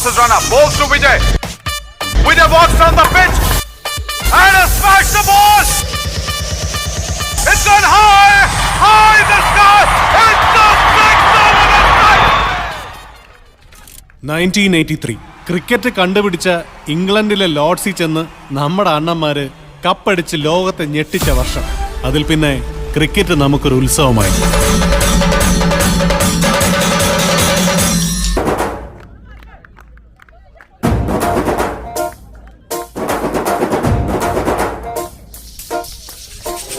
fastest runner. Balls to Vijay. Vijay walks down the pitch and has smashed the ball. It's gone high, high in the sky. It's the six over the sky. 1983 cricket കണ്ടുപിടിച്ച ഇംഗ്ലണ്ടിലെ ലോർഡ്സിൽ ചെന്ന് നമ്മുടെ അണ്ണന്മാര് കപ്പടിച്ച് ലോകത്തെ ഞെട്ടിച്ച വർഷം. അതിൽ പിന്നെ cricket നമുക്കൊരു ഉത്സവമായി.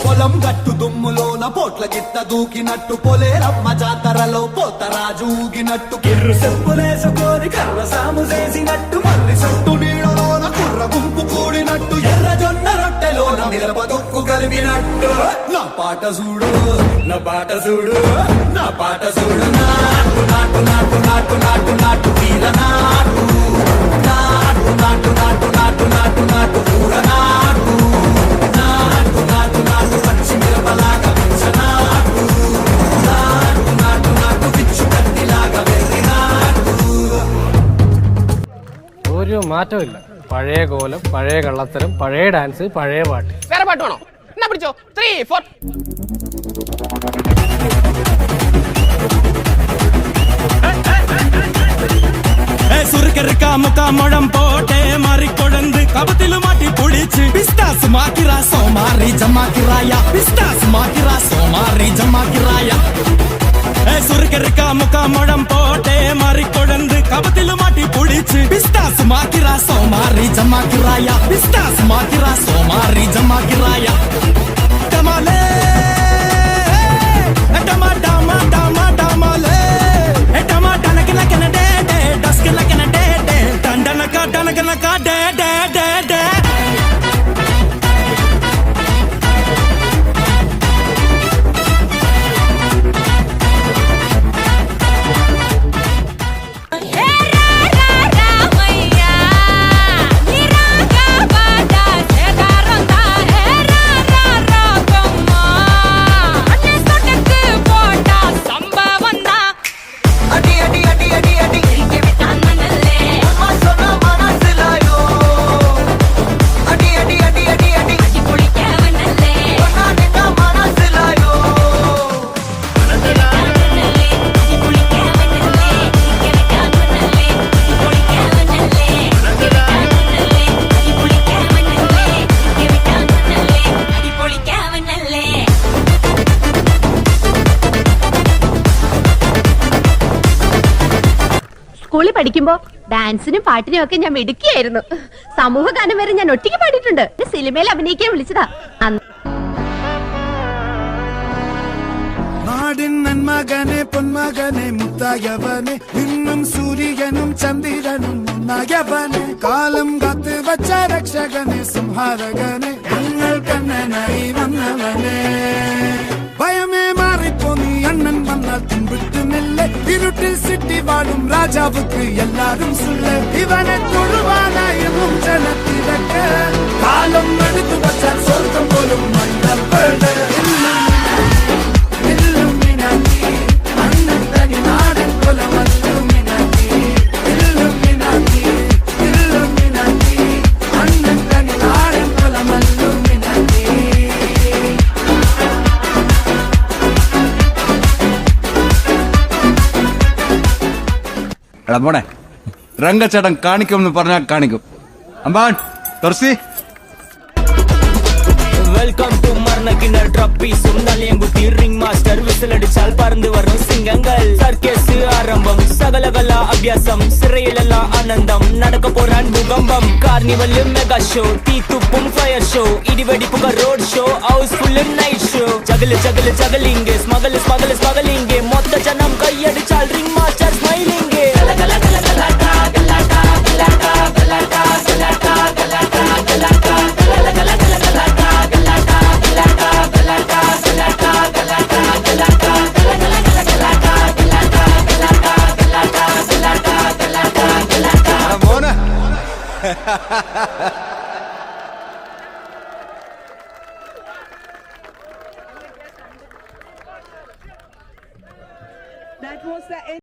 పొలం గట్టు దుమ్ములోన పోట్ల గిట్ట దూకినట్టు పొలేరమ్మ జాతరలో పోతరాజు ఊగినట్టు కిర్రు చెప్పులేసుకొని కర్ర సాము చేసినట్టు మర్రి సట్టు నీడలోన కుర్ర గుంపు కూడినట్టు ఎర్ర జొన్న రొట్టెలోన నిలప దుక్కు కలిపినట్టు నా పాట చూడు నా పాట చూడు నా పాట చూడు నాటు నాటు నాటు నాటు నాటు నాటు వీర నాటు నాటు నాటు నాటు నాటు నాటు నాటు కూర నాటు నాటు నాటు నాటు పచ్చి మిరపలాగా పెంచనాటు నాటు నాటు నాటు పిచ్చు కత్తిలాగా వెర్రి నాటు. ഒരു മാറ്റമില്ല. പഴയ കോലം, പഴയ കള്ളത്തരം, പഴയ ഡാൻസ്, പഴയ പാട്ട്. വേറെ പാട്ട് വേണോ? എന്നാ പിടിച്ചോ. 3, 4. സുറുക്കറുക്കാ മുക്കാ മുഴം പോട്ടെ മാറിക്കൊടന്ത് കപത്തില് മാറ്റി പൊടിച്ച് പിസ്താസ് മാക്കിറാ സോമാറി ജമാക്കിറായ പിസ്താസ് മാക്കിറാ സോമാറി ജമാക്കിറായ സുറുക്കറുക്കാ മുക്കാ മുഴം പോട്ടെ മാറിക്കൊടന്ത് കപത്തില് മാറ്റി പൊടിച്ച് പിസ്താസ് മാക്കിറാ സോമാറി ജമാക്കിറായ പിസ്താസ് മാക്കിറാ സോമാറി ജമാക്കിറായ ടമാലേ ടമാ ടമാ ടമാ ടമാലേ ടമാ ടനക്കിന കനഡേ ഡസ്ക് ലക്കന ഡേ ഡേ ടണ്ടനക ടനകനക ഡേ ഡേ ഡേ ഡേ. സ്കൂളിൽ പഠിക്കുമ്പോ ഡാൻസിനും പാട്ടിനും ഒക്കെ ഞാൻ മിടുക്കിയായിരുന്നു. സമൂഹ ഗാനം വരെ ഞാൻ ഒറ്റയ്ക്ക് പാടിയിട്ടുണ്ട്. സിനിമയിൽ അഭിനയിക്കാൻ വിളിച്ചതാ. നാടിൻ നന്മകനെ പൊന്മകനെ മുത്തായവനെ ഇന്നും സൂര്യനും ചന്ദ്രനും ഒന്നായവനെ കാലം കാത്ത് വച്ച രക്ഷകനെ സംഹാരകനെ ഞങ്ങൾ കണ്ണനായി വന്നവനെ ഭയമേ മാറിപ്പോ നീ അണ്ണൻ വന്നാൽ പിൻവിട്ടു നില്ല ഇരുട്ടിൽ സിറ്റി വാഴും രാജാവുക്ക് എല്ലാരും സുള്ള ഇവനെ തൊഴുവാനായും ജനത്തിരക്ക് കാലം എടുത്തു വച്ചാൽ സ്വർഗം പോലും മണ്ണൽ പേട് എടാ മോനെ രംഗച്ചേട്ടൻ കാണിക്കുമെന്ന് പറഞ്ഞാൽ കാണിക്കും. അമ്പാൻ തുറസി വെൽക്കം ടു മർണക്കിന്റെ ട്രോഫി സുന്ദലിയങ്കുത്തി റിംഗ് മാസ്റ്റർ വിസിലടിച്ചാൽ പറന്നു വരും സിംഗങ്ങൾ സർക്കസ് ആരംഭം സകലകല അഭ്യാസം സിറയിലല്ല ആനന്ദം നടക്ക പോരാൻ ഭൂകമ്പം കാർണിവല് മെഗാ ഷോ തീത്തുപ്പും ഫയർ ഷോ ഇടിവെടിപ്പുക road show housefull night show juggle juggle juggling smuggle smuggle smuggling മൊത്ത ജനം കൈയടിച്ചാൽ റിംഗ് മാസ്റ്റർ സ്മൈലിംഗ് മോനെ That was the end.